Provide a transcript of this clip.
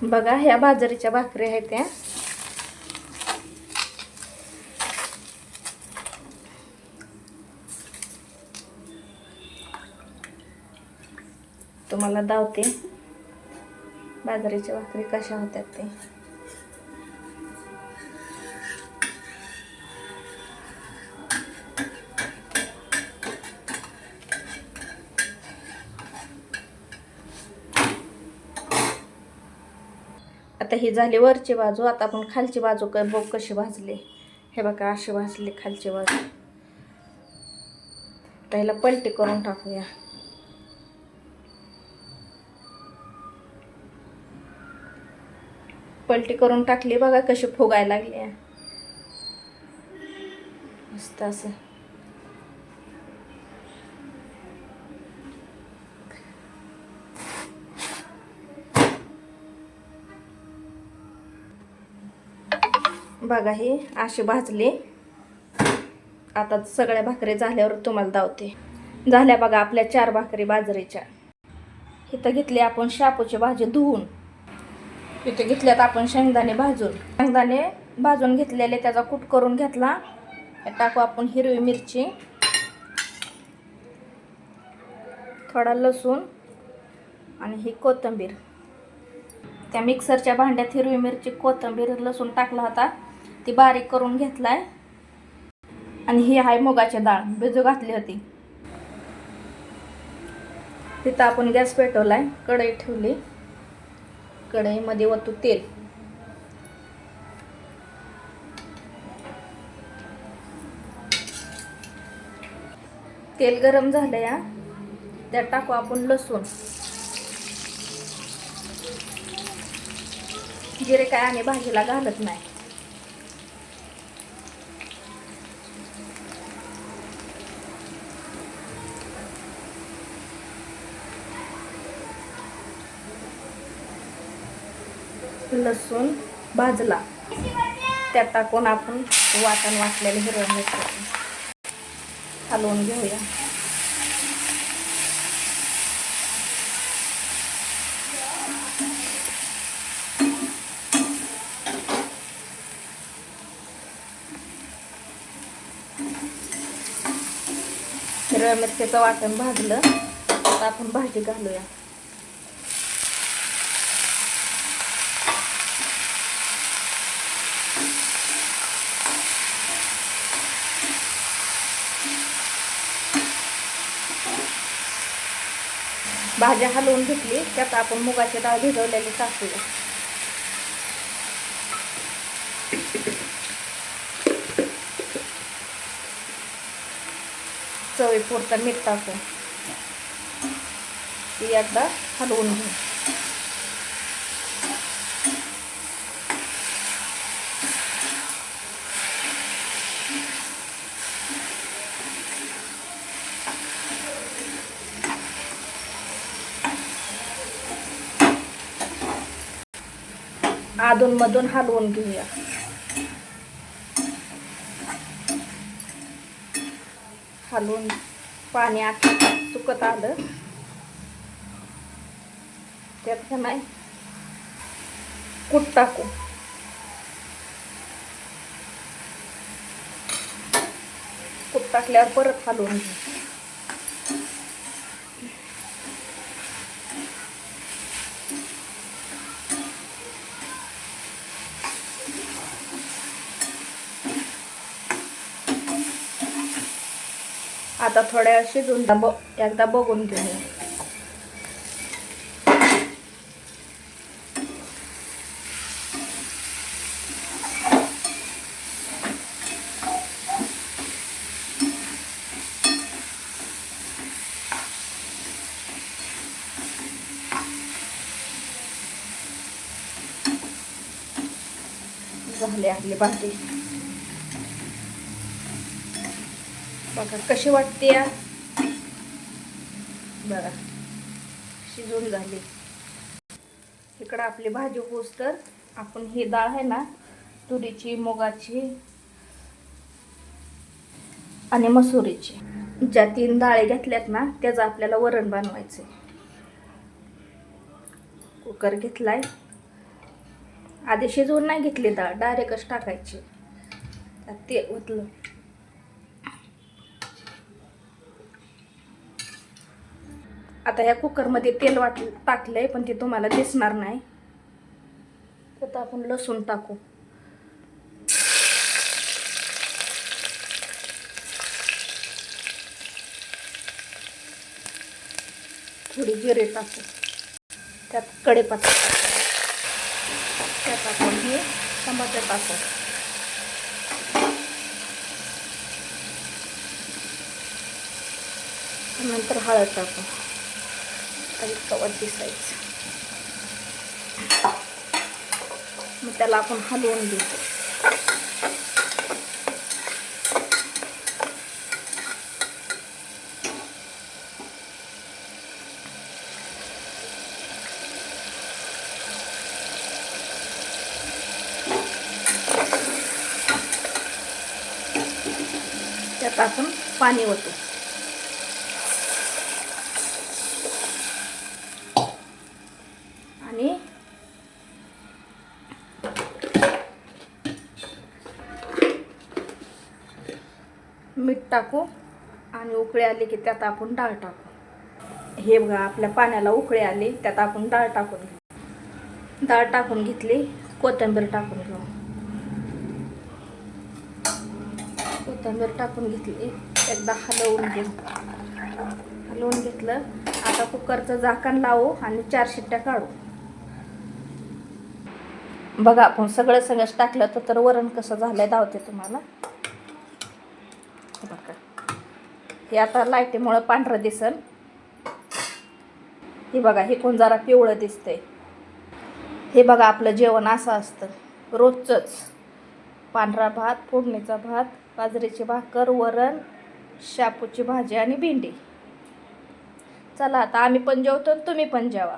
बघा ह्या बाजरीच्या भाकरी आहेत त्या. तुम्हाला दावते बाजरीच्या भाकरी कशा होत्यात ते. आता ही झाली वरची बाजू. आता आपण खालची बाजू बघ कशी भाजली. हे बघा अशी भाजली खालची बाजू. आता ह्याला पलटी करून टाकूया. पलटी करून टाकली बघा कशी फुगायला लागली मस्त असं. बघा ही अशी भाजली. आता सगळ्या भाकरी झाल्यावर तुम्हाला दावते. झाल्या बघा आपल्या 4 भाकरी बाजरीच्या. इथं घेतली आपण शापूची भाजी धुवून. इथे घेतल्यात आपण शेंगदाणे भाजून. शेंगदाणे भाजून घेतलेले त्याचा कूट करून घेतला. टाकू आपण हिरवी मिरची, थोडा लसूण आणि ही कोथिंबीर. त्या मिक्सरच्या भांड्यात हिरवी मिरची, कोथिंबीर, लसूण टाकला होता. ती बारीक करून घेतलाय. आणि ही आहे मुगाची डाळ भिजू घातली होती. तिथं आपण गॅस पेटवलाय. कढई ठेवली. कढईमध्ये ओतू तेल. तेल गरम झालं या. त्यात टाकू आपण लसूण. जिरे काय आम्ही भाजीला घालत नाही. लसूण भाजला. त्यात टाकून आपण वाटण वाटलेले हिरवं मिरची हलवून घेऊया. हिरव्या मिरचीचं वाटण भाजलं. आता आपण भाजी घालूया. भाज्या हलवून घेतली. त्यात आपण मुगाची डाळ भिजवलेली टाकूया. चवीपुरतं मीठ टाकू. ती एकदा हलवून घेऊ. अधून मधून हलवून घेऊया. हलवून पाणी आता सुकत आलं. त्यात नाही कूट टाकू. कूट टाकल्यावर परत हलवून घेऊ. आता थोड्या शिजून एकदा बघून घेऊया. झाली आपली भाजी. बघा कशी वाटते या. बघा शिजून झाली. इकडं आपली भाजी होस तर आपण ही डाळ आहे ना तुरीची, मुगाची आणि मसुरीची, ज्या 3 डाळी घेतल्यात ना त्याचं आपल्याला वरण बनवायचं. कुकर घेतलाय. आधी शिजवून नाही घेतली डाळ, डायरेक्टच टाकायची. त्यात तेल ओतलं. आता ह्या कुकरमध्ये तेल टाकलंय, पण ते तुम्हाला दिसणार नाही. आता आपण लसूण टाकू. थोडी जिरे टाकू. त्यात कढीपत्ता टाकू. त्यात आपण हे टमाटर टाकू. नंतर हळद टाकू. आणि कवच दिसायचं. मग त्याला आपण हलवून घेऊ. त्यात आपण पाणी ओतू. आणि मीठ टाकू. आणि उकळी आली की त्यात आपण डाळ टाकू. हे बघा, आपल्या पाण्याला उकळी आली, त्यात आपण डाळ टाकून घेऊ. डाळ टाकून घेतली. कोथिंबीर टाकून घेऊ. कोथिंबीर टाकून घेतली. एकदा हलवून घेऊ. हलवून घेतलं. आता कुकरचं झाकण लावू आणि 4 शिट्ट्या काढू. बघा, आपण सगळंच टाकलं तर वरण कसं झालंय दावते तुम्हाला. बघा, हे आता लाईटीमुळं पांढरं दिसन. हे बघा, हे कोण जरा पिवळं दिसतंय. हे बघा, आपलं जेवण असं असतं रोजचंच. पांढरा भात, फोडणीचा भात, बाजरीची भाकर, वरण, शापूची भाजी आणि भेंडी. चला आता आम्ही पण जेवतो, तुम्ही पण जेवा.